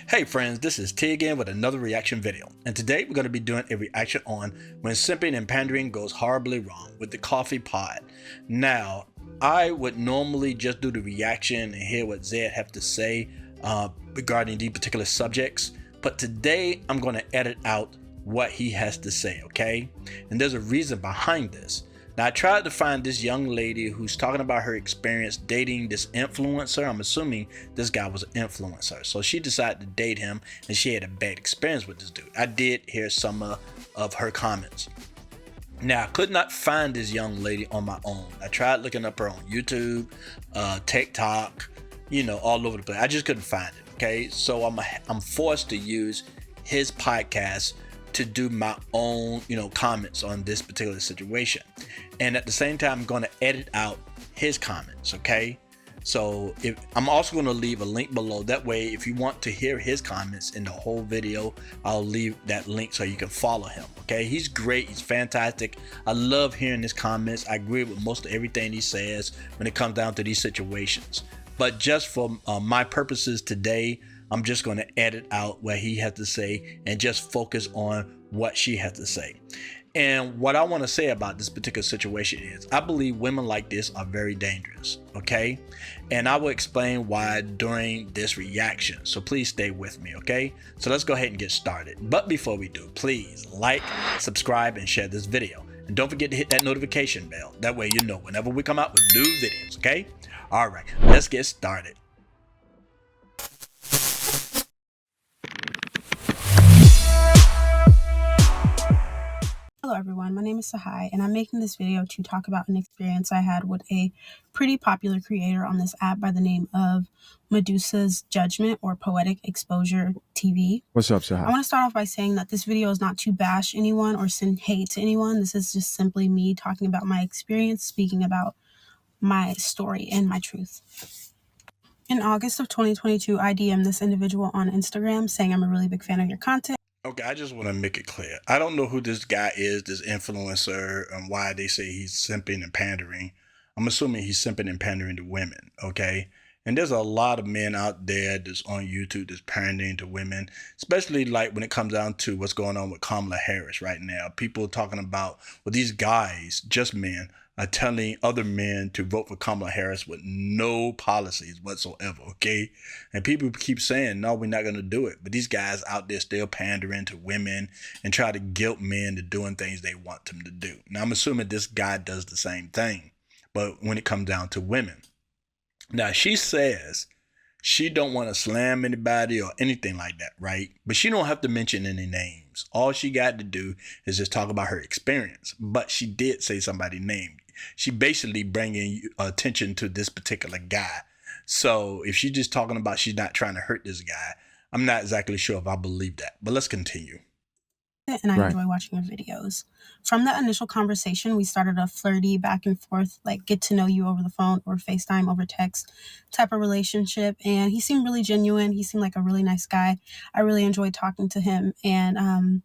Hey friends, this is T again with another reaction video, and today we're going to be doing a reaction on when simping and pandering goes horribly wrong with the coffee pod. Now, I would normally just do the reaction and hear what Zed have to say regarding these particular subjects, but today I'm going to edit out what he has to say, okay? And there's a reason behind this. Now, I tried to find this young lady who's talking about her experience dating this influencer. I'm assuming this guy was an influencer. So she decided to date him and she had a bad experience with this dude. I did hear some of her comments. Now, I could not find this young lady on my own. I tried looking up her on YouTube, TikTok, all over the place. I just couldn't find it, okay? So I'm forced to use his podcast to do my own, comments on this particular situation. And at the same time, I'm going to edit out his comments, okay? So I'm also going to leave a link below. That way, if you want to hear his comments in the whole video, I'll leave that link so you can follow him, okay? He's great. He's fantastic. I love hearing his comments. I agree with most of everything he says when it comes down to these situations. But just for my purposes today, I'm just going to edit out what he had to say and just focus on what she had to say. And what I want to say about this particular situation is I believe women like this are very dangerous, okay? And I will explain why during this reaction. So please stay with me, okay? So let's go ahead and get started. But before we do, please like, subscribe, and share this video. And don't forget to hit that notification bell. That way you know whenever we come out with new videos, okay? All right, let's get started. Hello everyone, my name is Sahai and I'm making this video to talk about an experience I had with a pretty popular creator on this app by the name of Medusa's Judgment or Poetic Exposure TV. What's up, Sahai? I want to start off by saying that this video is not to bash anyone or send hate to anyone. This is just simply me talking about my experience, speaking about my story and my truth. In August of 2022, I DM'd this individual on Instagram saying I'm a really big fan of your content. Okay, I just want to make it clear. I don't know who this guy is, this influencer, and why they say he's simping and pandering. I'm assuming he's simping and pandering to women, okay? And there's a lot of men out there that's on YouTube that's pandering to women, especially like when it comes down to what's going on with Kamala Harris right now. People talking about, well, these guys, just men, are telling other men to vote for Kamala Harris with no policies whatsoever, okay? And people keep saying, no, we're not going to do it. But these guys out there still pandering to women and try to guilt men to doing things they want them to do. Now, I'm assuming this guy does the same thing, but when it comes down to women. Now, she says she don't want to slam anybody or anything like that, right? But she don't have to mention any names. All she got to do is just talk about her experience. But she did say somebody's name. She basically bringing attention to this particular guy. So if she's just talking about she's not trying to hurt this guy, I'm not exactly sure if I believe that. But let's continue. And I enjoy watching your videos. From that initial conversation, we started a flirty back and forth, like get to know you over the phone or FaceTime over text type of relationship. And he seemed really genuine. He seemed like a really nice guy. I really enjoyed talking to him. And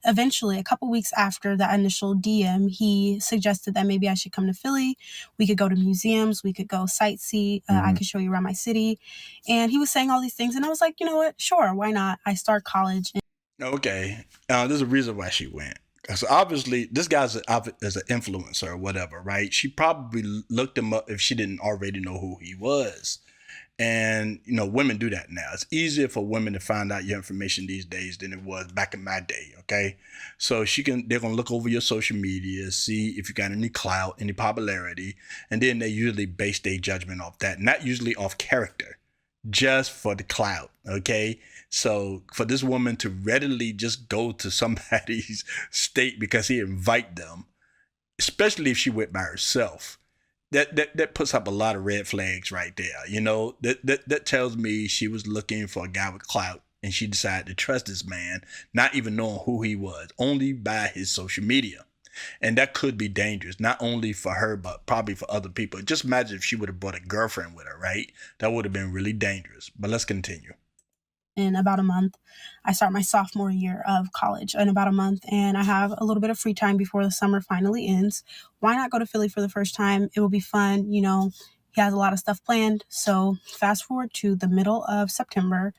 eventually, a couple weeks after that initial DM, he suggested that maybe I should come to Philly. We could go to museums. We could go sightsee. I could show you around my city. And he was saying all these things. And I was like, you know what? Sure, why not? I start college. Okay, there's a reason why she went. So obviously, this guy's an influencer or whatever, right? She probably looked him up if she didn't already know who he was. And, women do that now. It's easier for women to find out your information these days than it was back in my day, okay? So they're going to look over your social media, see if you got any clout, any popularity, and then they usually base their judgment off that, not usually off character, just for the clout, okay? So for this woman to readily just go to somebody's state because he invite them, especially if she went by herself, that puts up a lot of red flags right there. That tells me she was looking for a guy with clout and she decided to trust this man, not even knowing who he was, only by his social media. And that could be dangerous, not only for her, but probably for other people. Just imagine if she would have brought a girlfriend with her, right? That would have been really dangerous. But let's continue. In about a month, I start my sophomore year of college in about a month, and I have a little bit of free time before the summer finally ends. Why not go to Philly for the first time? It will be fun. He has a lot of stuff planned. So fast forward to the middle of September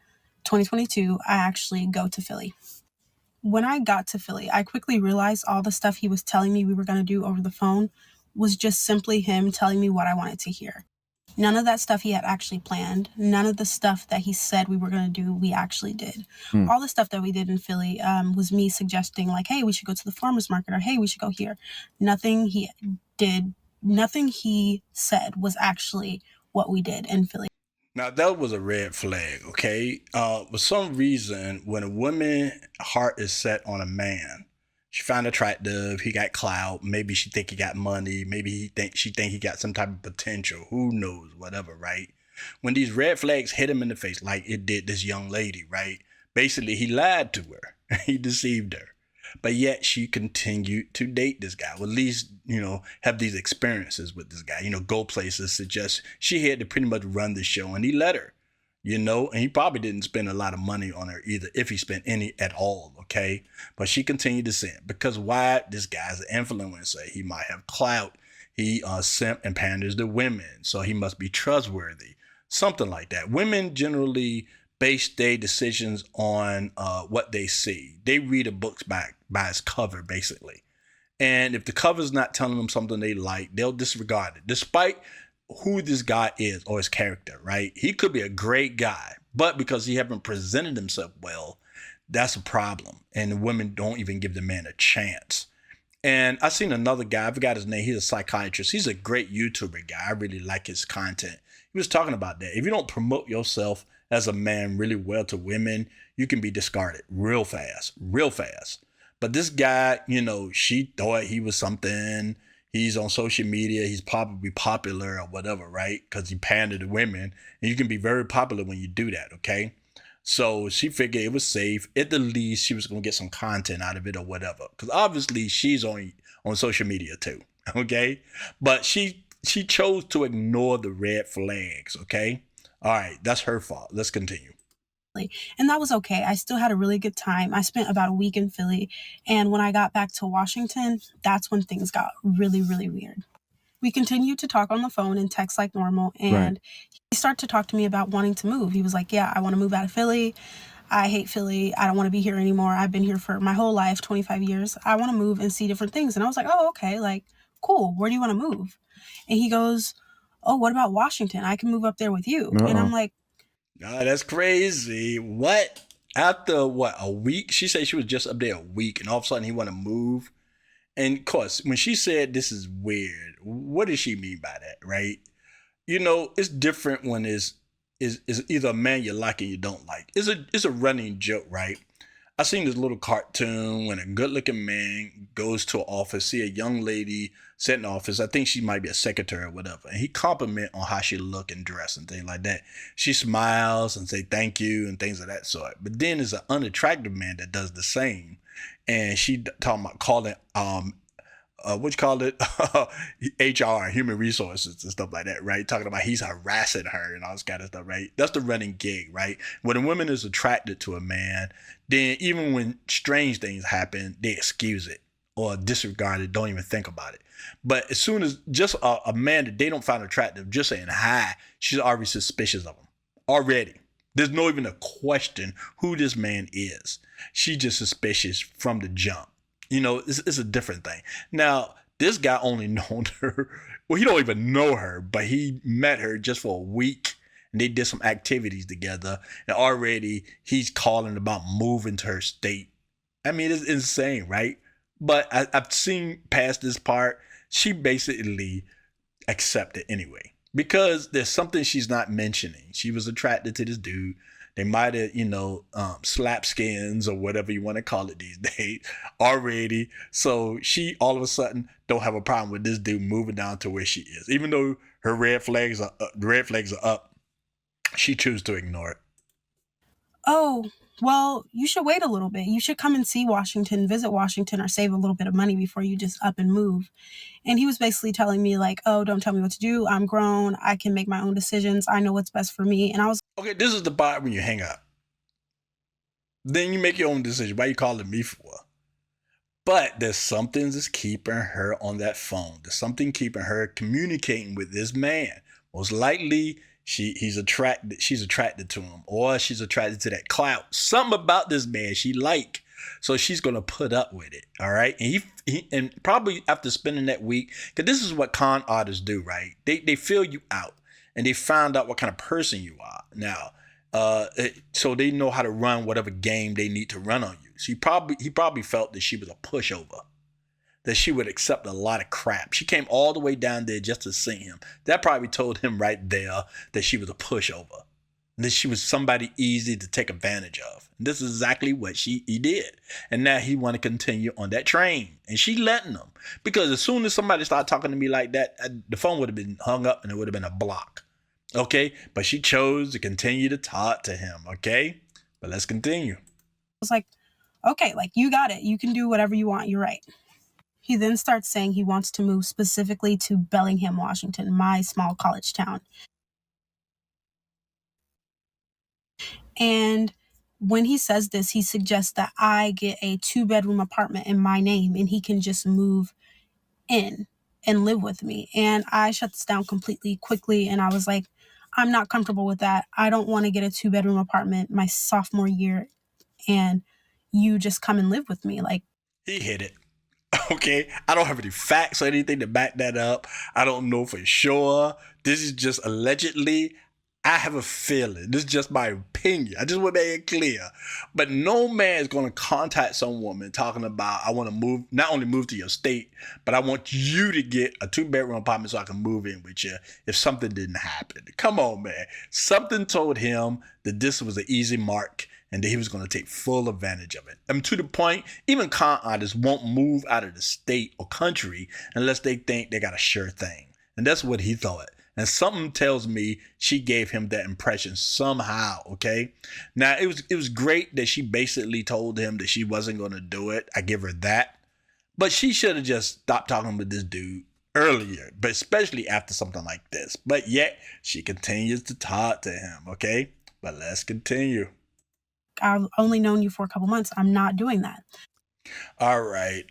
2022, I actually go to Philly. When I got to Philly, I quickly realized all the stuff he was telling me we were going to do over the phone was just simply him telling me what I wanted to hear. None of that stuff he had actually planned. None of the stuff that he said we were going to do, we actually did. All the stuff that we did in Philly was me suggesting, like, hey, we should go to the farmer's market, or hey, we should go here. Nothing he did, nothing he said was actually what we did in Philly. Now that was a red flag, okay? For some reason, when a woman's heart is set on a man, she found attractive, he got clout, maybe she think he got money, maybe she think he got some type of potential, who knows, whatever, right? When these red flags hit him in the face, like it did this young lady, right? Basically, he lied to her, he deceived her, but yet she continued to date this guy, or at least, have these experiences with this guy, go places, suggest she had to pretty much run the show, and he let her, and he probably didn't spend a lot of money on her either, if he spent any at all, okay? But she continued to sin, because why? This guy's an influencer, he might have clout, he simp and panders to women, so he must be trustworthy, something like that. Women generally base their decisions on what they see. They read a book by its cover, basically. And if the cover's not telling them something they like, they'll disregard it, despite who this guy is or his character, right? He could be a great guy, but because he haven't presented himself well, that's a problem. And the women don't even give the man a chance. And I seen another guy, I forgot his name, he's a psychiatrist. He's a great YouTuber guy. I really like his content. He was talking about that. If you don't promote yourself as a man really well to women, you can be discarded real fast, real fast. But this guy, she thought he was something. He's on social media. He's probably popular or whatever, right? Because he pandered to women. And you can be very popular when you do that, okay? So she figured it was safe. At the least, she was going to get some content out of it or whatever. Because obviously, she's on social media too, okay? But she chose to ignore the red flags, okay? All right, that's her fault. Let's continue. And that was okay. I still had a really good time. I spent about a week in Philly. And when I got back to Washington, that's when things got really, really weird. We continued to talk on the phone and text like normal. And he started to talk to me about wanting to move. He was like, yeah, I want to move out of Philly. I hate Philly. I don't want to be here anymore. I've been here for my whole life, 25 years. I want to move and see different things. And I was like, oh, okay, like, cool. Where do you want to move? And he goes, oh, what about Washington? I can move up there with you. And I'm like, oh, that's crazy. What? After what, a week? She said she was just up there a week, and all of a sudden he want to move. And of course, when she said this is weird, what does she mean by that, right? It's different when it's either a man you like and you don't like. It's a running joke, right? I seen this little cartoon when a good-looking man goes to an office, see a young lady sit in the office. I think she might be a secretary or whatever. And he compliment on how she look and dress and things like that. She smiles and say thank you and things of that sort. But then there's an unattractive man that does the same. And she talking about calling what you call it, HR, human resources and stuff like that, right? Talking about he's harassing her and all this kind of stuff, right? That's the running gig, right? When a woman is attracted to a man, then even when strange things happen, they excuse it or disregard it, don't even think about it. But as soon as just a man that they don't find attractive, just saying hi, she's already suspicious of him. Already. There's no even a question who this man is. She's just suspicious from the jump. It's a different thing. Now, this guy only known her. Well, he don't even know her, but he met her just for a week. And they did some activities together. And already he's calling about moving to her state. I mean, it's insane, right? But I've seen past this part. She basically accepted anyway. Because there's something she's not mentioning. She was attracted to this dude. They might have, slap skins or whatever you want to call it these days already. So she all of a sudden don't have a problem with this dude moving down to where she is. Even though her red flags are up, she chooses to ignore it. Oh, well, you should wait a little bit. You should come and see Washington, visit Washington, or save a little bit of money before you just up and move. And he was basically telling me like, oh, don't tell me what to do. I'm grown. I can make my own decisions. I know what's best for me. And I was okay. This is the part when you hang up. Then you make your own decision. Why you calling me for? But there's something that's keeping her on that phone. There's something keeping her communicating with this man. Most likely she's attracted to him, or she's attracted to that clout. Something about this man she like. So she's gonna put up with it, all right. And and probably after spending that week, because this is what con artists do, right? They fill you out, and they find out what kind of person you are. Now, so they know how to run whatever game they need to run on you. So he probably felt that she was a pushover, that she would accept a lot of crap. She came all the way down there just to see him. That probably told him right there that she was a pushover, and that she was somebody easy to take advantage of. And this is exactly what he did. And now he want to continue on that train. And she letting him. Because as soon as somebody started talking to me like that, the phone would have been hung up and it would have been a block. Okay? But she chose to continue to talk to him. Okay? But let's continue. was like, okay, like, you got it. You can do whatever you want. You're right. He then starts saying he wants to move specifically to Bellingham, Washington, my small college town. And when he says this, he suggests that I get a 2-bedroom apartment in my name and he can just move in and live with me. And I shut this down completely quickly. And I was like, I'm not comfortable with that. I don't want to get a 2-bedroom apartment my sophomore year and you just come and live with me. Like, he hit it. Okay, I don't have any facts or anything to back that up. I don't know for sure. This is just allegedly. I have a feeling. This is just my opinion. I just want to make it clear. But no man is going to contact some woman talking about, I want to move, not only move to your state, but I want you to get a 2-bedroom apartment so I can move in with you if something didn't happen. Come on, man. Something told him that this was an easy mark and that he was going to take full advantage of it. And to the point, even con artists won't move out of the state or country unless they think they got a sure thing. And that's what he thought. And something tells me she gave him that impression somehow, okay? Now, it was great that she basically told him that she wasn't going to do it. I give her that. But she should have just stopped talking with this dude earlier, but especially after something like this. But yet, she continues to talk to him, okay? But let's continue. I've only known you for a couple months. I'm not doing that. All right.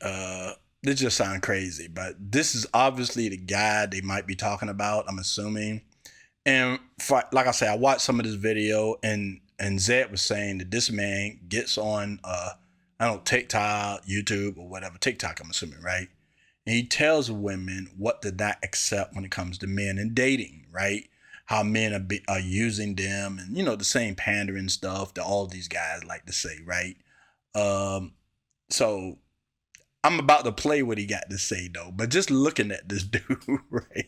This just sounds crazy, but this is obviously the guy they might be talking about, I'm assuming. And like I said, I watched some of this video, and Zed was saying that this man gets on, I don't know, TikTok, YouTube, or whatever. TikTok, I'm assuming, right? And he tells women what to not accept when it comes to men and dating, right? How men are using them, and, you know, the same pandering stuff that all these guys like to say, right? So I'm about to play what he got to say, though. But just looking at this dude, right?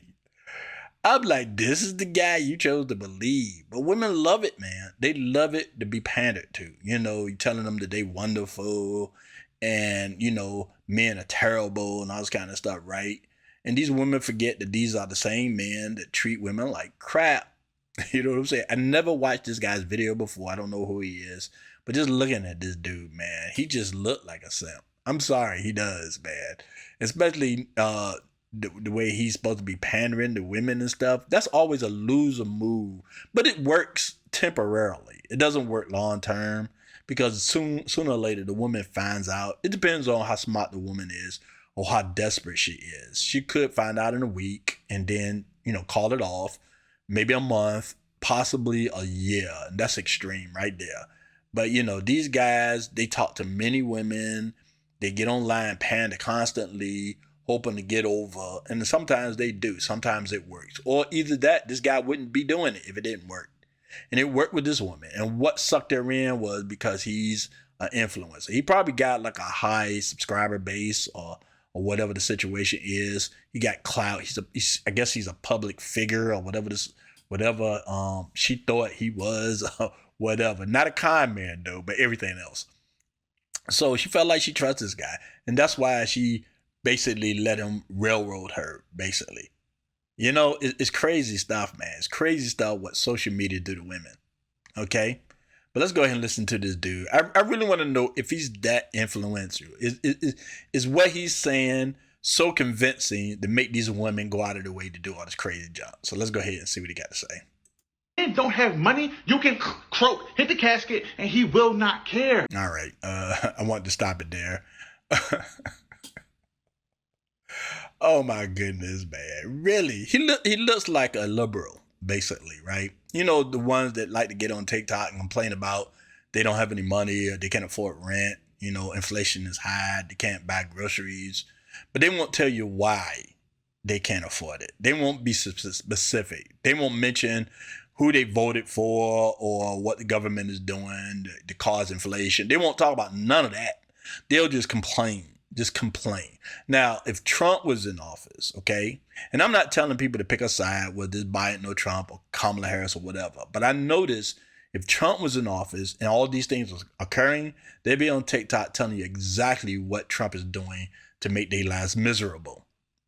I'm like, this is the guy you chose to believe. But women love it, man. They love it to be pandered to. You know, you're telling them that they wonderful and, you know, men are terrible and all this kind of stuff, right? And these women forget that these are the same men that treat women like crap. You know what I'm saying? I never watched this guy's video before. I don't know who he is. But just looking at this dude, man, he just looked like a simp. I'm sorry, he does, man. Especially the way he's supposed to be pandering to women and stuff. That's always a loser move. But it works temporarily. It doesn't work long term because sooner or later the woman finds out. It depends on how smart the woman is or how desperate she is. She could find out in a week and then, you know, call it off. Maybe a month, possibly a year. And that's extreme right there. But, you know, these guys, they talk to many women. They get online, pander constantly, hoping to get over. And sometimes they do. Sometimes it works. Or either that, this guy wouldn't be doing it if it didn't work. And it worked with this woman. And what sucked her in was because he's an influencer. He probably got like a high subscriber base or whatever the situation is. He got clout. I guess he's a public figure or whatever she thought he was, whatever. Not a con man though, but everything else. So she felt like she trusts this guy. And that's why she basically let him railroad her, basically. You know, it's crazy stuff, man. It's crazy stuff what social media do to women. Okay? But let's go ahead and listen to this dude. I really want to know if he's that influential. Is what he's saying so convincing to make these women go out of their way to do all this crazy junk? So let's go ahead and see what he got to say. Don't have money, you can croak, hit the casket, and he will not care. All right. I want to stop it there. Oh my goodness, man. Really? He looks like a liberal. basically, right? You know, the ones that like to get on TikTok and complain about they don't have any money or they can't afford rent. You know, inflation is high. They can't buy groceries, but they won't tell you why they can't afford it. They won't be specific. They won't mention who they voted for or what the government is doing to cause inflation. They won't talk about none of that. They'll just complain. Just complain. Now, if Trump was in office, okay, and I'm not telling people to pick a side, whether it's Biden or Trump or Kamala Harris or whatever, but I noticed if Trump was in office and all these things was occurring, they'd be on TikTok telling you exactly what Trump is doing to make their lives miserable.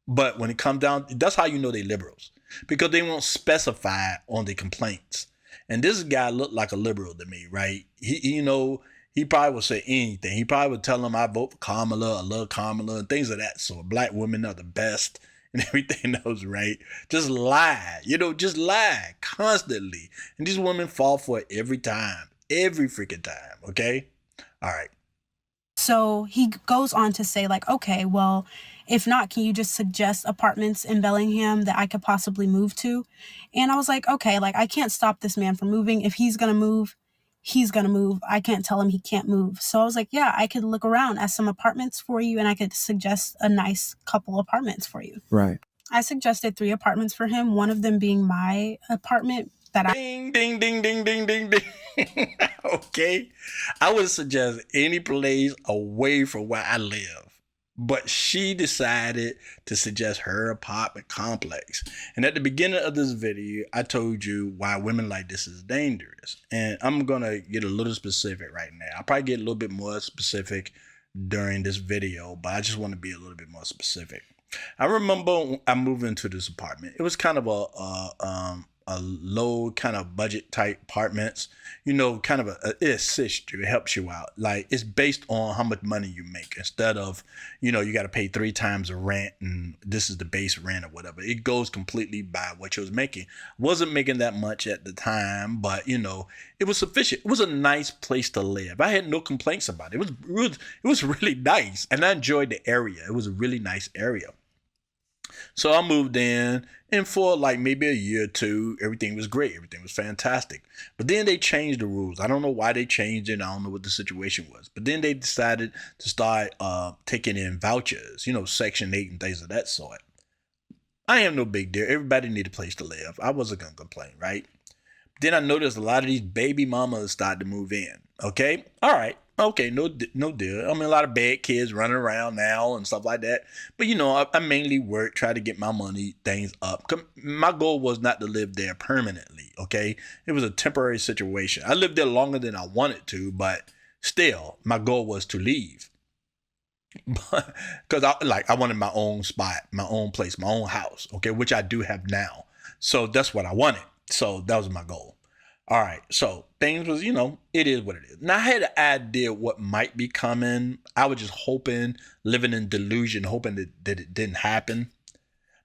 But when it comes down, that's how you know they liberals, because they won't specify on the complaints. And this guy looked like a liberal to me, right? He probably would say anything. He probably would tell them I vote for Kamala, I love Kamala, and things of that sort. Black women are the best and everything else, right? Just lie, just lie constantly. And these women fall for it every time, every freaking time, okay? All right. So he goes on to say, like, okay, well, if not, can you just suggest apartments in Bellingham that I could possibly move to? And I was like, okay, like, I can't stop this man from moving. If he's going to move, he's going to move. I can't tell him he can't move. So I was like, yeah, I could look around at some apartments for you and I could suggest a nice couple apartments for you. Right. I suggested 3 apartments for him, one of them being my apartment that Ding, ding, ding, ding, ding, ding, ding. Okay. I would suggest any place away from where I live. But she decided to suggest her apartment complex. And at the beginning of this video, I told you why women like this is dangerous. And I'm going to get a little specific right now. I'll probably get a little bit more specific during this video, but I just want to be a little bit more specific. I remember I moved into this apartment. It was kind of a low kind of budget type apartments, kind of it assists you, it helps you out. Like, it's based on how much money you make instead of, you got to pay 3 times the rent and this is the base rent or whatever. It goes completely by what you was making. Wasn't making that much at the time, but it was sufficient. It was a nice place to live. I had no complaints about it. It was really nice, and I enjoyed the area. It was a really nice area. So I moved in, and for like maybe a year or two, everything was great. Everything was fantastic. But then they changed the rules. I don't know why they changed it. I don't know what the situation was. But then they decided to start taking in vouchers, Section 8 and things of that sort. I am no big deal. Everybody need a place to live. I wasn't going to complain, right? Then I noticed a lot of these baby mamas started to move in. Okay? All right. Okay, no deal. I mean, a lot of bad kids running around now and stuff like that. But, I mainly work, try to get my money, things up. My goal was not to live there permanently, okay? It was a temporary situation. I lived there longer than I wanted to, but still, my goal was to leave. Because I wanted my own spot, my own place, my own house, okay, which I do have now. So that's what I wanted. So that was my goal. All right, so things was, it is what it is. Now, I had an idea what might be coming. I was just hoping, living in delusion, hoping that it didn't happen.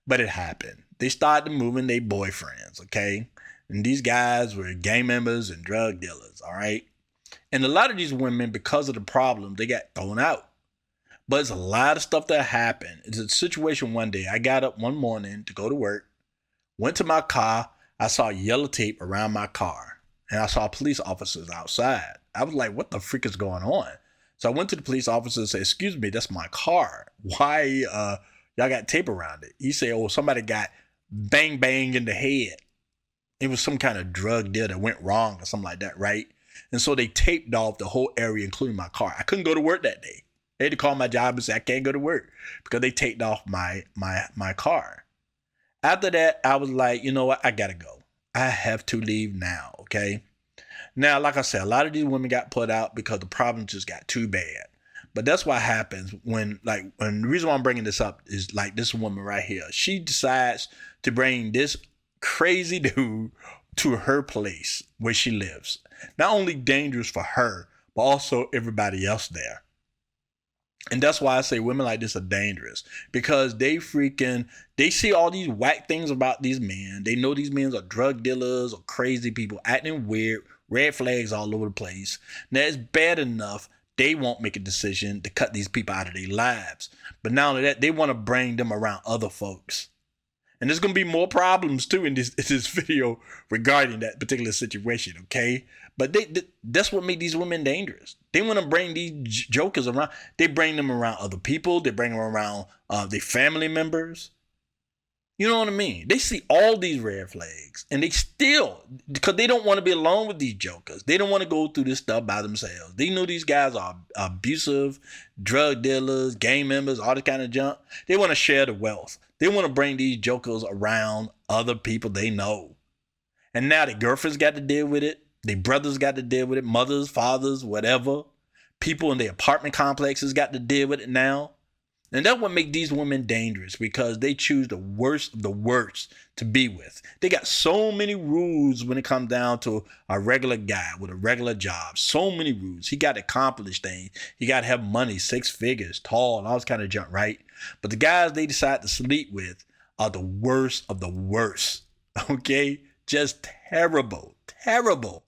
But it happened. They started moving their boyfriends, okay? And these guys were gang members and drug dealers, all right? And a lot of these women, because of the problem, they got thrown out. But it's a lot of stuff that happened. It's a situation one day. I got up one morning to go to work, went to my car. I saw yellow tape around my car, and I saw police officers outside. I was like, what the freak is going on? So I went to the police officer and said, excuse me, that's my car. Why y'all got tape around it? He said, oh, somebody got bang in the head. It was some kind of drug deal that went wrong or something like that, right? And so they taped off the whole area, including my car. I couldn't go to work that day. They had to call my job and say, I can't go to work because they taped off my car. After that, I was like, you know what? I got to go. I have to leave now, okay? Now, like I said, a lot of these women got put out because the problem just got too bad. But that's what happens when the reason why I'm bringing this up is like this woman right here. She decides to bring this crazy dude to her place where she lives. Not only dangerous for her, but also everybody else there. And that's why I say women like this are dangerous, because they see all these whack things about these men. They know these men are drug dealers or crazy people acting weird, red flags all over the place. Now, it's bad enough they won't make a decision to cut these people out of their lives. But not only that, they want to bring them around other folks. And there's going to be more problems too in this video regarding that particular situation, okay? But that's what makes these women dangerous. They want to bring these jokers around. They bring them around other people. They bring them around their family members. You know what I mean? They see all these red flags and they still, because they don't want to be alone with these jokers. They don't want to go through this stuff by themselves. They know these guys are abusive, drug dealers, gang members, all this kind of junk. They want to share the wealth. They want to bring these jokers around other people they know. And now their girlfriends got to deal with it. Their brothers got to deal with it. Mothers, fathers, whatever. People in the apartment complexes got to deal with it now. And that's what makes these women dangerous, because they choose the worst of the worst to be with. They got so many rules when it comes down to a regular guy with a regular job. So many rules. He got to accomplish things. He got to have money, 6 figures, tall, and all this kind of junk, right? But the guys they decide to sleep with are the worst of the worst. Okay? Just terrible. Terrible.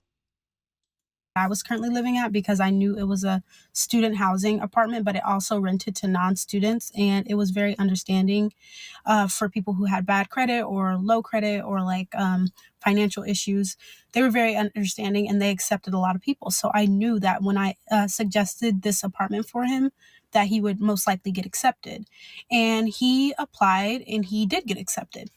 I was currently living at, because I knew it was a student housing apartment, but it also rented to non-students, and it was very understanding for people who had bad credit or low credit or like financial issues. They were very understanding and they accepted a lot of people. So I knew that when I suggested this apartment for him, that he would most likely get accepted. And he applied and he did get accepted.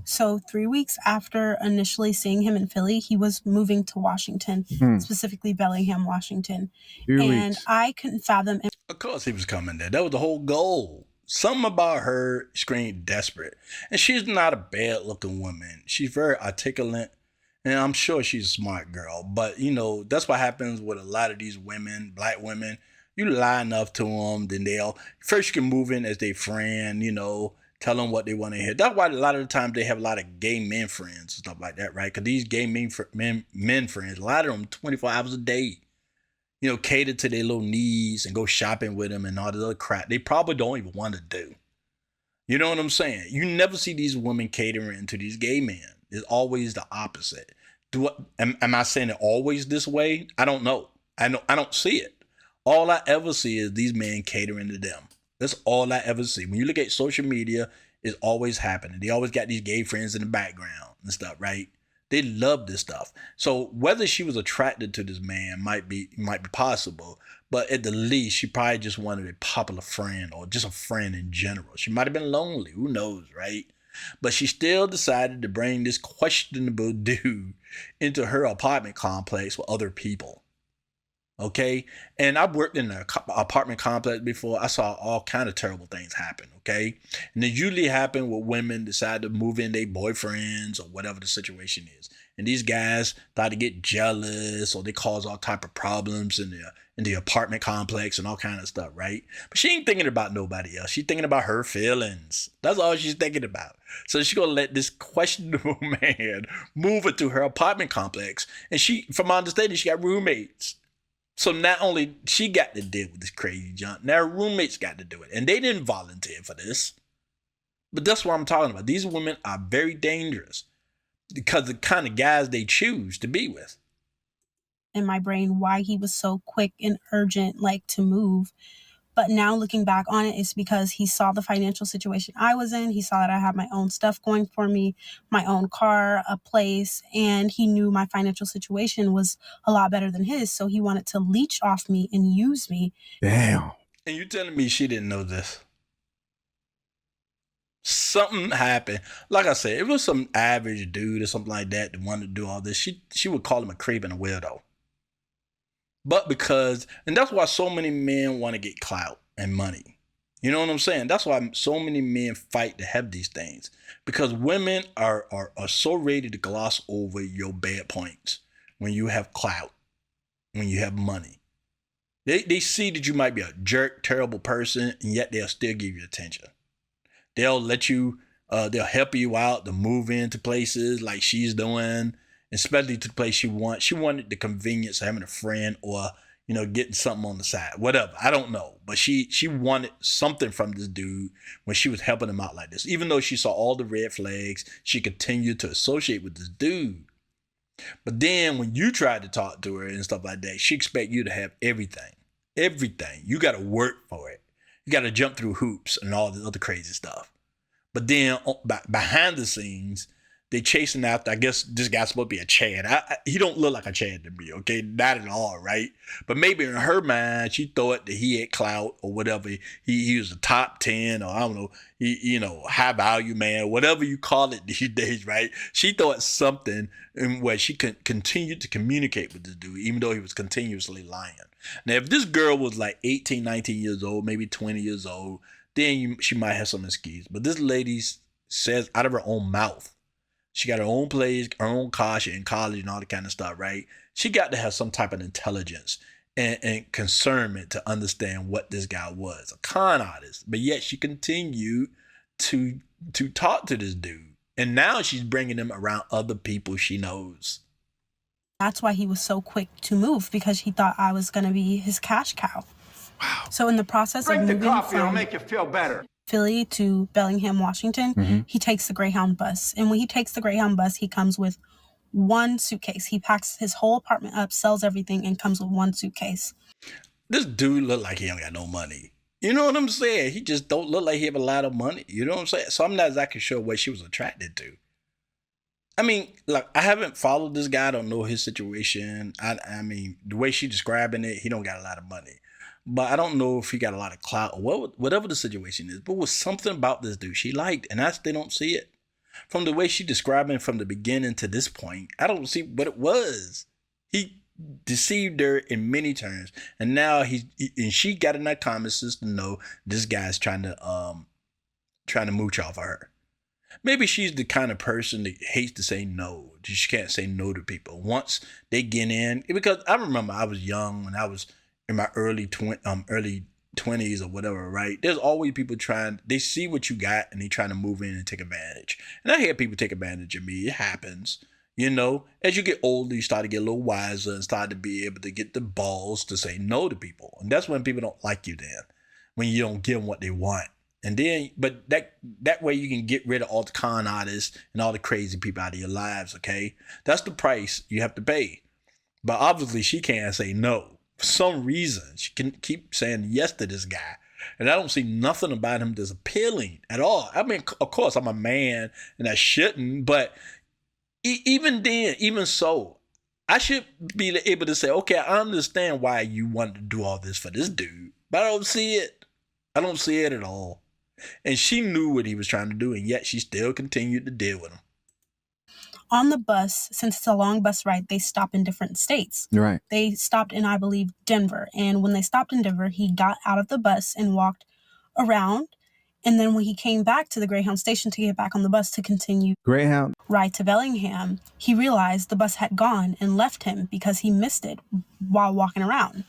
So 3 weeks after initially seeing him in Philly, he was moving to Washington, specifically Bellingham, Washington. And I couldn't fathom. Of course he was coming there. That was the whole goal. Something about her screamed desperate. And she's not a bad looking woman. She's very articulate. And I'm sure she's a smart girl. But, you know, that's what happens with a lot of these women, black women. You lie enough to them, then first you can move in as their friend, you know, tell them what they want to hear. That's why a lot of the times they have a lot of gay men friends and stuff like that, right? Because these gay men friends, a lot of them 24 hours a day, you know, cater to their little needs and go shopping with them and all the other crap they probably don't even want to do. You know what I'm saying? You never see these women catering to these gay men. It's always the opposite. Am I saying it always this way? I don't know. I don't see it. All I ever see is these men catering to them. That's all I ever see. When you look at social media, it's always happening. They always got these gay friends in the background and stuff, right? They love this stuff. So whether she was attracted to this man might be possible, but at the least, she probably just wanted a popular friend or just a friend in general. She might have been lonely. Who knows, right? But she still decided to bring this questionable dude into her apartment complex with other people. Okay, and I've worked in an apartment complex before. I saw all kind of terrible things happen. Okay, and it usually happen when women decide to move in their boyfriends or whatever the situation is, and these guys start to get jealous or they cause all type of problems in the apartment complex and all kind of stuff, right? But she ain't thinking about nobody else. She's thinking about her feelings. That's all she's thinking about. So she's gonna let this questionable man move into her apartment complex, and from my understanding, she got roommates. So not only she got to deal with this crazy junk, now her roommates got to do it. And they didn't volunteer for this. But that's what I'm talking about. These women are very dangerous because the kind of guys they choose to be with. In my brain, why he was so quick and urgent, like to move. But now looking back on it, it's because he saw the financial situation I was in. He saw that I had my own stuff going for me, my own car, a place, and he knew my financial situation was a lot better than his. So he wanted to leech off me and use me. Damn. And you telling me she didn't know this? Something happened. Like I said, it was some average dude or something like that wanted to do all this. She would call him a creep and a weirdo. But and that's why so many men want to get clout and money. You know what I'm saying? That's why so many men fight to have these things. Because women are so ready to gloss over your bad points when you have clout, when you have money. They see that you might be a jerk, terrible person, and yet they'll still give you attention. They'll let you, they'll help you out to move into places like she's doing, especially to the place she wants. She wanted the convenience of having a friend or, you know, getting something on the side, whatever. I don't know. But she wanted something from this dude when she was helping him out like this. Even though she saw all the red flags, she continued to associate with this dude. But then when you tried to talk to her and stuff like that, she expect you to have everything. Everything. You got to work for it. You got to jump through hoops and all the other crazy stuff. But then behind the scenes, they chasing after, I guess this guy's supposed to be a Chad. He don't look like a Chad to me, okay? Not at all, right? But maybe in her mind, she thought that he had clout or whatever. He was a top 10 or I don't know, high value man, whatever you call it these days, right? She thought something in where she could continue to communicate with this dude, even though he was continuously lying. Now, if this girl was like 18, 19 years old, maybe 20 years old, then she might have some excuse. But this lady says out of her own mouth, she got her own place, her own car, she in college and all that kind of stuff, right? She got to have some type of intelligence and concernment to understand what this guy was, a con artist. But yet she continued to talk to this dude. And now she's bringing him around other people she knows. That's why he was so quick to move, because he thought I was going to be his cash cow. Wow. So in the process of moving it'll make you feel better. Philly to Bellingham, Washington, he takes the Greyhound bus. And when he takes the Greyhound bus, he comes with one suitcase. He packs his whole apartment up, sells everything, and comes with one suitcase. This dude look like he don't got no money. You know what I'm saying? He just don't look like he have a lot of money. You know what I'm saying? So I'm not exactly sure what she was attracted to. I mean, like, I haven't followed this guy. I don't know his situation. I mean, the way she describing it, he don't got a lot of money. But I don't know if he got a lot of clout or whatever the situation is. But was something about this dude she liked, and I still don't see it. From the way she described him from the beginning to this point, I don't see what it was. He deceived her in many terms, and now and she got in that common sense to know this guy's trying to mooch off of her. Maybe she's the kind of person that hates to say no. She can't say no to people once they get in. Because I remember I was young when I was in my early 20s or whatever, right? There's always people they see what you got and they trying to move in and take advantage. And I hear people take advantage of me. It happens. You know, as you get older, you start to get a little wiser and start to be able to get the balls to say no to people. And that's when people don't like you then, when you don't give them what they want. And then, but that way you can get rid of all the con artists and all the crazy people out of your lives, okay? That's the price you have to pay. But obviously she can't say no. For some reason, she can keep saying yes to this guy. And I don't see nothing about him that's appealing at all. I mean, of course, I'm a man and I shouldn't, but even then, even so, I should be able to say, okay, I understand why you wanted to do all this for this dude, but I don't see it. I don't see it at all. And she knew what he was trying to do, and yet she still continued to deal with him. On the bus, since it's a long bus ride, they stop in different states. Right. They stopped in, I believe, Denver. And when they stopped in Denver, he got out of the bus and walked around. And then when he came back to the Greyhound station to get back on the bus to continue Greyhound ride to Bellingham, he realized the bus had gone and left him because he missed it while walking around.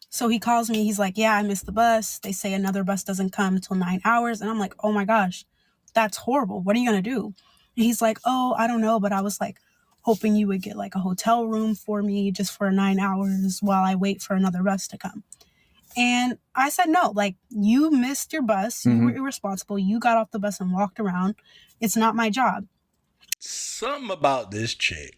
So he calls me. He's like, yeah, I missed the bus. They say another bus doesn't come until 9 hours. And I'm like, oh my gosh, that's horrible. What are you going to do? And he's like, oh, I don't know. But I was like hoping you would get like a hotel room for me just for 9 hours while I wait for another bus to come. And I said, no, like, you missed your bus. You were irresponsible. You got off the bus and walked around. It's not my job. Something about this chick.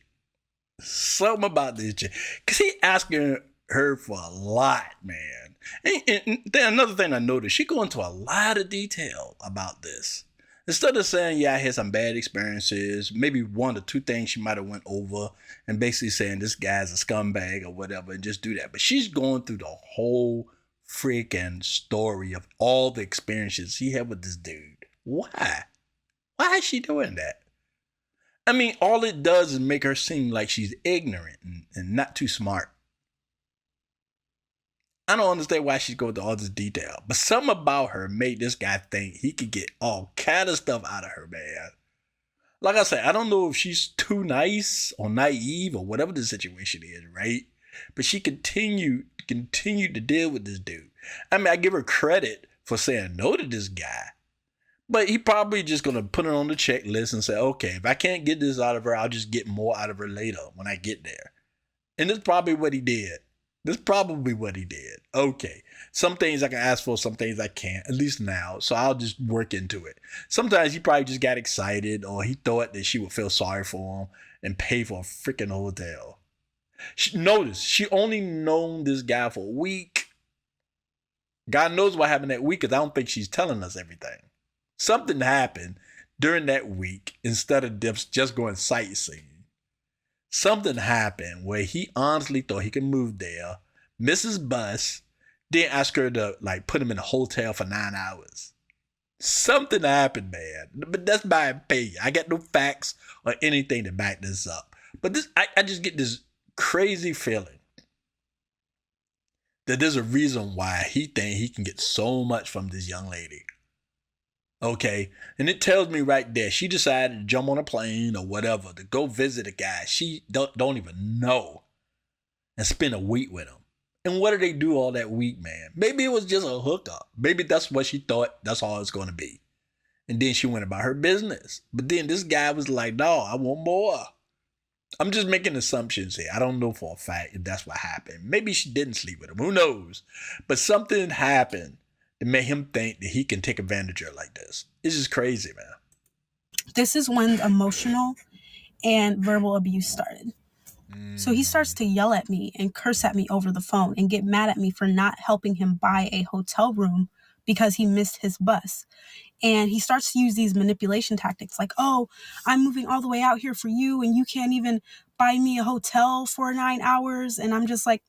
Because he asking her for a lot, man. And then another thing I noticed, she go into a lot of detail about this. Instead of saying, yeah, I had some bad experiences, maybe one or two things she might have went over and basically saying this guy's a scumbag or whatever and just do that. But she's going through the whole freaking story of all the experiences she had with this dude. Why? Why is she doing that? I mean, all it does is make her seem like she's ignorant and not too smart. I don't understand why she's going through all this detail, but something about her made this guy think he could get all kind of stuff out of her, man. Like I said, I don't know if she's too nice or naive or whatever the situation is, right? But she continued to deal with this dude. I mean, I give her credit for saying no to this guy, but he probably just going to put it on the checklist and say, okay, if I can't get this out of her, I'll just get more out of her later when I get there. And that's probably what he did. Okay. Some things I can ask for, some things I can't, at least now. So I'll just work into it. Sometimes he probably just got excited or he thought that she would feel sorry for him and pay for a freaking hotel. Notice, she only known this guy for a week. God knows what happened that week because I don't think she's telling us everything. Something happened during that week instead of just going sightseeing. Something happened where he honestly thought he could move there, miss his bus, then ask her to like put him in a hotel for 9 hours. Something happened, man. But that's my opinion. I got no facts or anything to back this up. But I just get this crazy feeling that there's a reason why he think he can get so much from this young lady. Okay, and it tells me right there she decided to jump on a plane or whatever to go visit a guy she don't even know and spend a week with him. And what did they do all that week, man? Maybe it was just a hookup. Maybe that's what she thought that's all it's going to be. And then she went about her business. But then this guy was like, no, I want more. I'm just making assumptions here. I don't know for a fact if that's what happened. Maybe she didn't sleep with him. Who knows? But something happened that made him think that he can take advantage of her like this. It's just crazy, man. This is when the emotional and verbal abuse started. So he starts to yell at me and curse at me over the phone and get mad at me for not helping him buy a hotel room because he missed his bus. And he starts to use these manipulation tactics like, oh, I'm moving all the way out here for you and you can't even buy me a hotel for 9 hours. And I'm just like,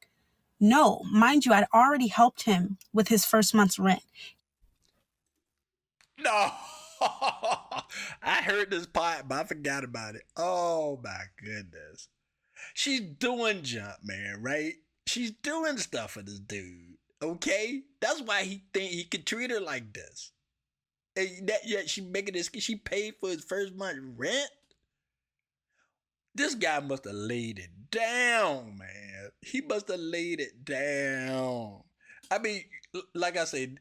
no, mind you, I'd already helped him with his first month's rent. No. I heard this part, but I forgot about it. Oh my goodness. She's doing jump, man, right? She's doing stuff for this dude, okay? That's why he think he could treat her like this. And yet she making this, she paid for his first month rent? This guy must have laid it down, man. He must have laid it down. I mean, like I said,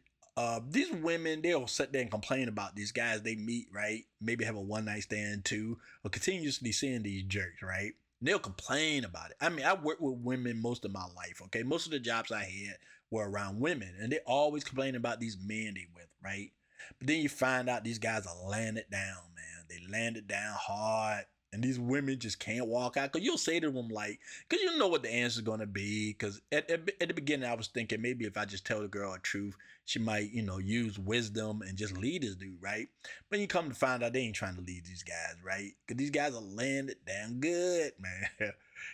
these women, they'll sit there and complain about these guys they meet, right? Maybe have a one night stand too, or continuously seeing these jerks, right? They'll complain about it. I mean, I worked with women most of my life, okay? Most of the jobs I had were around women, and they always complain about these men they with, right? But then you find out these guys are laying it down, man. They land it down hard, and these women just can't walk out. Because you'll say to them, like, because you know what the answer is going to be. Because at the beginning, I was thinking maybe if I just tell the girl the truth, she might, use wisdom and just lead this dude, right? But you come to find out they ain't trying to lead these guys, right? Because these guys are laying it down good, man.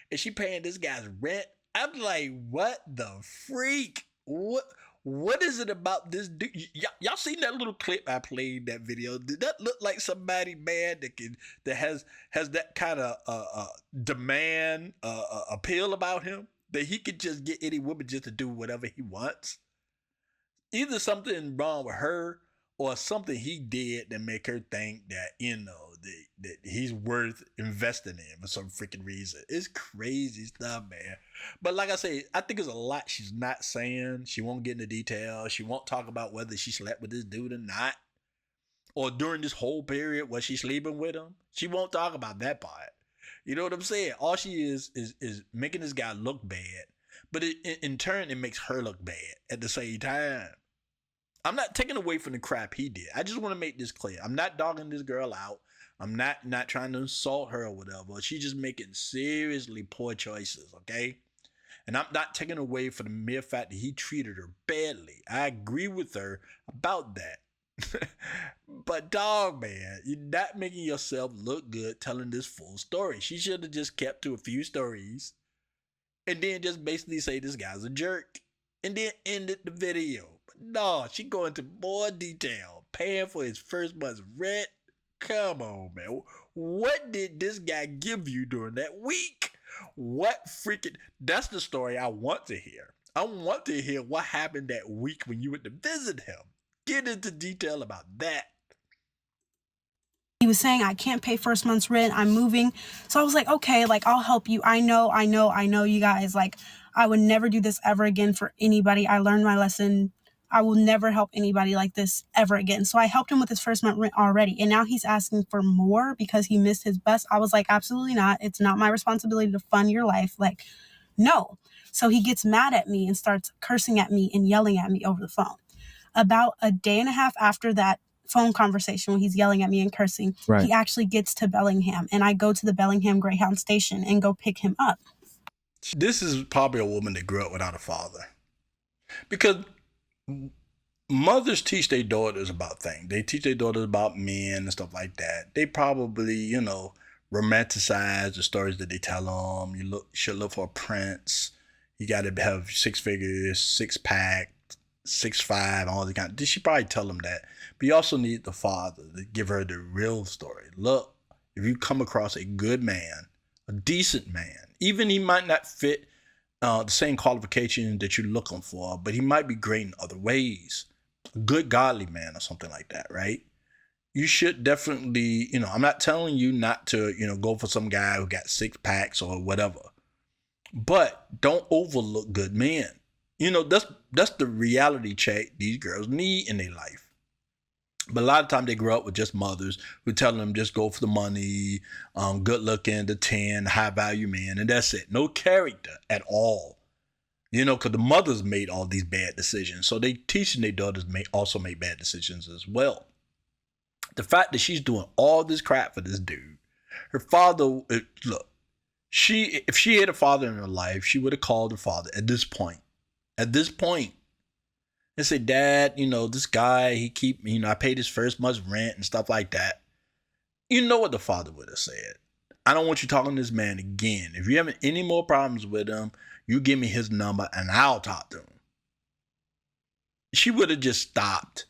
And she paying this guy's rent. I'm like, what the freak? What is it about this dude? Y'all seen that little clip I played, that video? Did that look like somebody, man, that has that kind of demand appeal about him, that he could just get any woman just to do whatever he wants? Either something wrong with her or something he did that make her think that that he's worth investing in for some freaking reason. It's crazy stuff, man. But like I say, I think there's a lot she's not saying. She won't get into detail. She won't talk about whether she slept with this dude or not, or during this whole period was she sleeping with him. She won't talk about that part. You know what I'm saying? All she is making this guy look bad, but in turn it makes her look bad at the same time. I'm not taking away from the crap he did. I just want to make this clear. I'm not dogging this girl out. I'm not trying to insult her or whatever. She's just making seriously poor choices, okay? And I'm not taking away from the mere fact that he treated her badly. I agree with her about that. But dog, man, you're not making yourself look good telling this full story. She should have just kept to a few stories and then just basically say this guy's a jerk and then ended the video. But no, she go into more detail, paying for his first month's rent. Come on, man. What did this guy give you during that week? What freaking... That's the story I want to hear. I want to hear what happened that week when you went to visit him. Get into detail about that. He was saying, I can't pay first month's rent. I'm moving. So I was like, okay, like, I'll help you. I know you guys. Like, I would never do this ever again for anybody. I learned my lesson. I will never help anybody like this ever again. So I helped him with his first month rent already. And now he's asking for more because he missed his bus. I was like, absolutely not. It's not my responsibility to fund your life. Like, no. So he gets mad at me and starts cursing at me and yelling at me over the phone. About a day and a half after that phone conversation when he's yelling at me and cursing, right, he actually gets to Bellingham. And I go to the Bellingham Greyhound station and go pick him up. This is probably a woman that grew up without a father. Because mothers teach their daughters about things. They teach their daughters about men and stuff like that. They probably, romanticize the stories that they tell them. Should look for a prince. You got to have 6 figures, 6 pack, 6'5", all the kind. She probably tell them that. But you also need the father to give her the real story. Look, if you come across a good man, a decent man, even he might not fit the same qualifications that you're looking for, but he might be great in other ways. A good godly man or something like that, right? You should definitely, I'm not telling you not to, go for some guy who got 6 packs or whatever, but don't overlook good men. That's the reality check these girls need in their life. But a lot of times they grow up with just mothers who tell them just go for the money, good looking, the 10, high value man, and that's it. No character at all. Because the mothers made all these bad decisions. So they teaching their daughters also make bad decisions as well. The fact that she's doing all this crap for this dude, her father, look, if she had a father in her life, she would have called her father at this point. And say, Dad, this guy, he keep, I paid his first month's rent and stuff like that. You know what the father would have said. I don't want you talking to this man again. If you're having any more problems with him, you give me his number and I'll talk to him. She would have just stopped.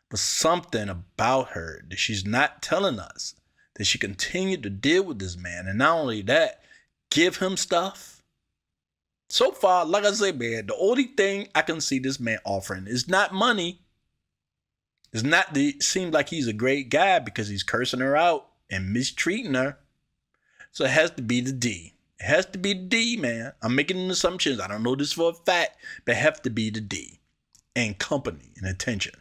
But something about her that she's not telling us, that she continued to deal with this man. And not only that, give him stuff. So far, like I say, man, the only thing I can see this man offering is not money. It's not it seems like he's a great guy because he's cursing her out and mistreating her. So it has to be the D. It has to be the D, man. I'm making assumptions. I don't know this for a fact, but it has to be the D. And company and attention.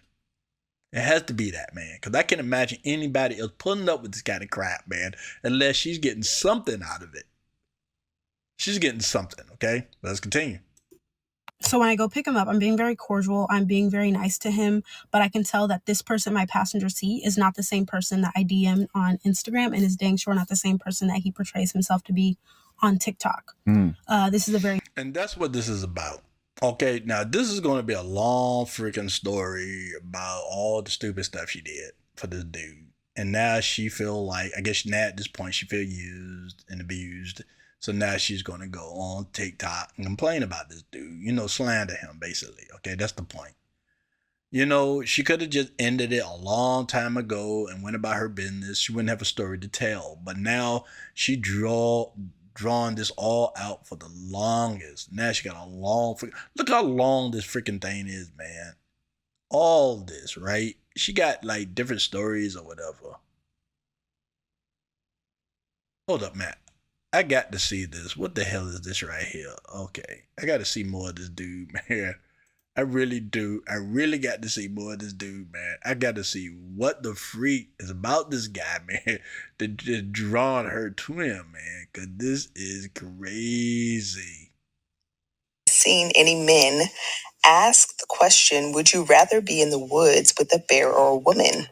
It has to be that, man. Because I can't imagine anybody else putting up with this kind of crap, man, unless she's getting something out of it. She's getting something, okay? Let's continue. So when I go pick him up, I'm being very cordial. I'm being very nice to him. But I can tell that this person in my passenger seat is not the same person that I DM'd on Instagram and is dang sure not the same person that he portrays himself to be on TikTok. This is a very... And that's what this is about. Okay, now this is going to be a long freaking story about all the stupid stuff she did for this dude. And now she feel like, I guess now at this point she feel used and abused. So now she's going to go on TikTok and complain about this dude, slander him basically. Okay, that's the point. She could have just ended it a long time ago and went about her business. She wouldn't have a story to tell. But now she drawn this all out for the longest. Now she got a look how long this freaking thing is, man. All this, right? She got like different stories or whatever. Hold up, Matt. I got to see this. What the hell is this right here? Okay. I got to see more of this dude, man. I really do. I really got to see more of this dude, man. I got to see what the freak is about this guy, man, that just drawn her to him, man, because this is crazy. Seen any men ask the question, would you rather be in the woods with a bear or a woman?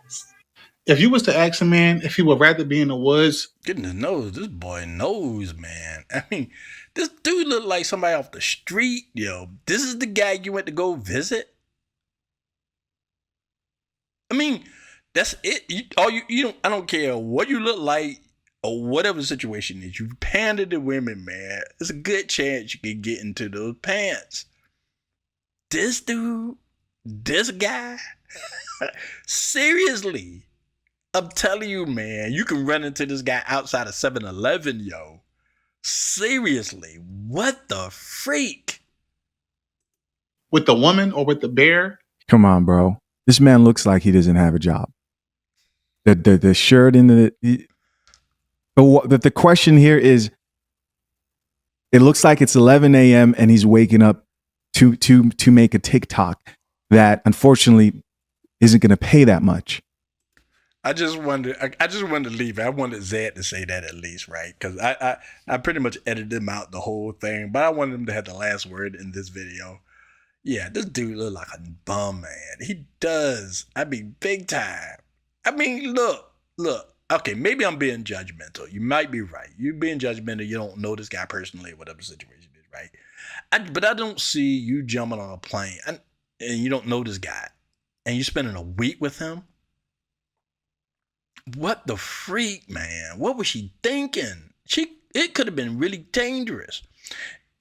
If you was to ask a man if he would rather be in the woods, goodness knows, this boy knows, man. I mean, this dude look like somebody off the street, yo. This is the guy you went to go visit. I mean, that's it. I don't care what you look like or whatever the situation is. You pander to women, man. There's a good chance you can get into those pants. This dude, this guy, seriously. I'm telling you, man, you can run into this guy outside of 7-Eleven, yo. Seriously, what the freak? with the woman or with the bear? Come on, bro. This man looks like he doesn't have a job. The shirt in the question here is, it looks like it's 11 a.m. and he's waking up to make a TikTok that unfortunately isn't going to pay that much. I just wanted to leave it. I wanted Zed to say that at least, right? Because I pretty much edited him out the whole thing, but I wanted him to have the last word in this video. Yeah, this dude look like a bum, man. He does. I mean, big time. I mean, look. Okay, maybe I'm being judgmental. You might be right. You're being judgmental. You don't know this guy personally, whatever the situation is, right? But I don't see you jumping on a plane and you don't know this guy. and you spending a week with him? What the freak, man? What was she thinking? It could have been really dangerous.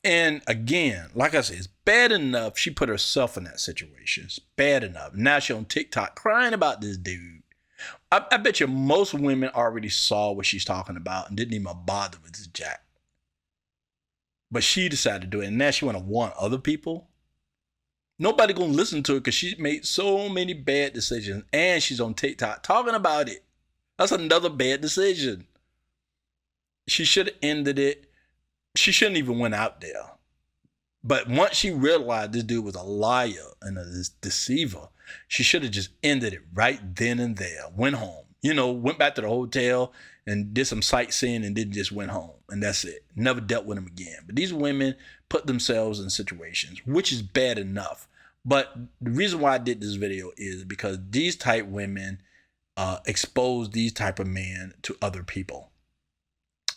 And again, like I said, it's bad enough she put herself in that situation. It's bad enough. Now she's on TikTok crying about this dude. I bet you most women already saw what she's talking about and didn't even bother with this jack. But she decided to do it, and now she want to warn other people. Nobody gonna listen to her because she made so many bad decisions, and she's on TikTok talking about it. That's another bad decision. She should have ended it. She shouldn't even went out there. But once she realized this dude was a liar and a deceiver, she should have just ended it right then and there. Went home. Went back to the hotel and did some sightseeing and then just went home. And that's it. Never dealt with him again. But these women put themselves in situations, which is bad enough. But the reason why I did this video is because these type women expose these type of men to other people.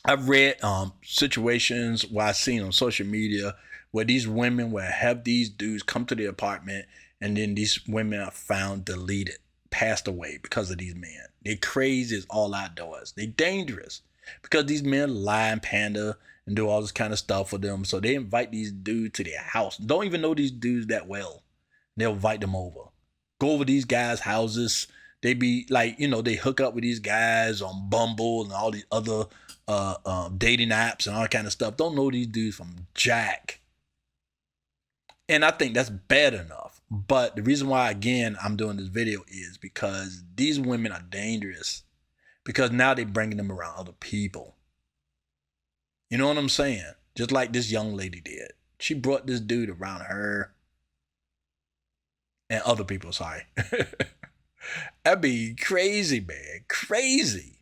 I've read situations where I've seen on social media where these women will have these dudes come to the apartment, and then these women are found deleted, passed away because of these men. They're crazy as all outdoors. They're dangerous because these men lie and pander and do all this kind of stuff for them. So they invite these dudes to their house. Don't even know these dudes that well. They'll invite them over. Go over these guys' houses. They be like, they hook up with these guys on Bumble and all these other dating apps and all kind of stuff. Don't know these dudes from jack. And I think that's bad enough. But the reason why, again, I'm doing this video is because these women are dangerous. Because now they're bringing them around other people. You know what I'm saying? Just like this young lady did. She brought this dude around her and other people, sorry. That'd be crazy, man. Crazy.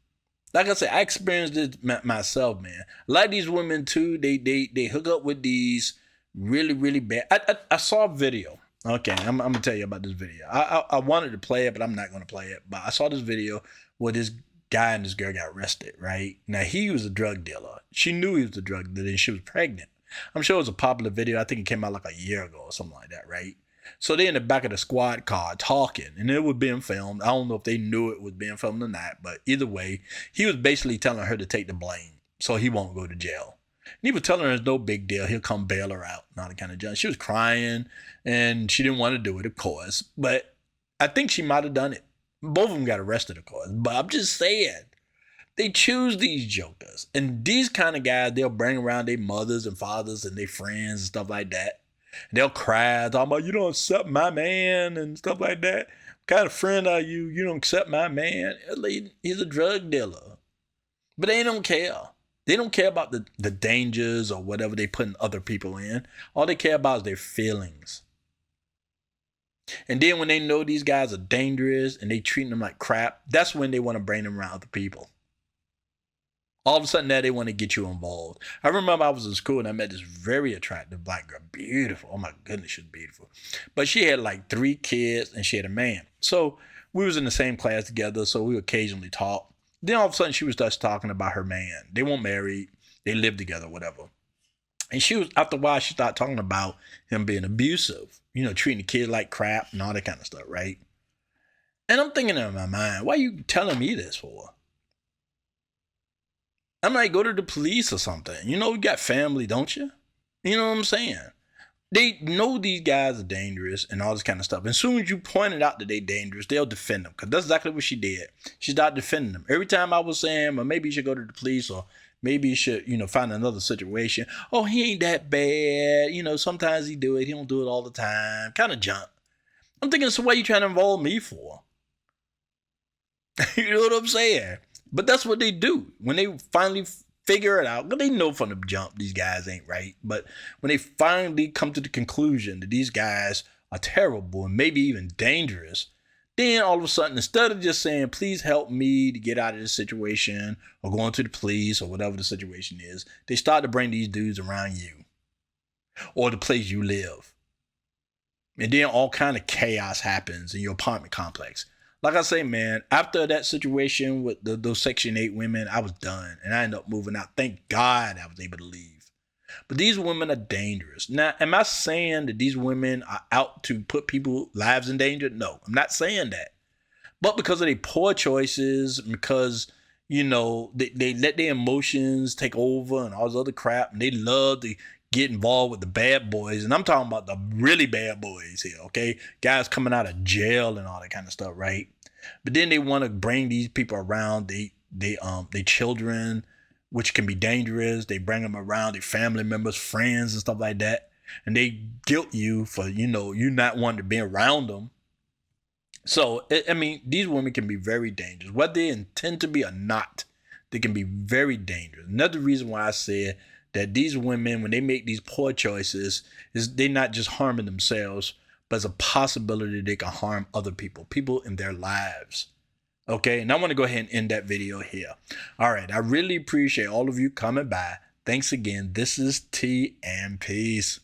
Like I said, I experienced this myself, man. A lot of these women too, they hook up with these really, really bad. I saw a video. Okay, I'm gonna tell you about this video. I wanted to play it, but I'm not gonna play it. But I saw this video where this guy and this girl got arrested, right? Now he was a drug dealer. She knew he was a drug dealer and she was pregnant. I'm sure it was a popular video. I think it came out like a year ago or something like that, right? So they in the back of the squad car talking, and it was being filmed. I don't know if they knew it was being filmed or not, but either way, he was basically telling her to take the blame so he won't go to jail. And he was telling her it's no big deal. He'll come bail her out, not the kind of judge. She was crying, and she didn't want to do it, of course, but I think she might have done it. Both of them got arrested, of course, but I'm just saying, they choose these jokers. And these kind of guys, they'll bring around their mothers and fathers and their friends and stuff like that. And they'll cry, talking about, you don't accept my man and stuff like that. What kind of friend are you? You don't accept my man. He's a drug dealer. But they don't care. They don't care about the dangers or whatever they putting other people in. All they care about is their feelings. And then when they know these guys are dangerous and they treating them like crap, that's when they want to bring them around other people. All of a sudden now they want to get you involved. I remember I was in school and I met this very attractive black girl. Beautiful. Oh my goodness, she was beautiful. But she had like 3 kids and she had a man. So we was in the same class together, so we occasionally talk. Then all of a sudden she was just talking about her man. They weren't married. They lived together, whatever. And she was, after a while, she started talking about him being abusive, treating the kid like crap and all that kind of stuff, right? And I'm thinking in my mind, why are you telling me this for? I'm like, go to the police or something. You got family, don't you? You know what I'm saying? They know these guys are dangerous and all this kind of stuff. And as soon as you pointed out that they're dangerous, they'll defend them. Because that's exactly what she did. She started defending them. Every time I was saying, well, maybe you should go to the police or maybe you should, find another situation. Oh, he ain't that bad. Sometimes he do it. He don't do it all the time. Kind of junk. I'm thinking, so what are you trying to involve me for? You know what I'm saying? But that's what they do. When they finally figure it out, because they know from the jump these guys ain't right. But when they finally come to the conclusion that these guys are terrible and maybe even dangerous, then all of a sudden, instead of just saying, please help me to get out of this situation or going to the police or whatever the situation is, they start to bring these dudes around you or the place you live. And then all kind of chaos happens in your apartment complex. Like I say, man, after that situation with those Section 8 women, I was done. And I ended up moving out. Thank God I was able to leave. But these women are dangerous. Now, am I saying that these women are out to put people's lives in danger? No, I'm not saying that. But because of their poor choices, because, you know, they let their emotions take over and all this other crap, and they love to get involved with the bad boys. And I'm talking about the really bad boys here, okay? Guys coming out of jail and all that kind of stuff, right? But then they want to bring these people around they children, which can be dangerous. They bring them around their family members, friends, and stuff like that. And they guilt you for, you know, you not wanting to be around them. So, I mean, these women can be very dangerous. Whether they intend to be or not, they can be very dangerous. Another reason why I said that these women, when they make these poor choices, is they're not just harming themselves, but it's a possibility they can harm other people in their lives. Okay, and I want to go ahead and end that video here. All right, I really appreciate all of you coming by. Thanks again. This is T and Peace.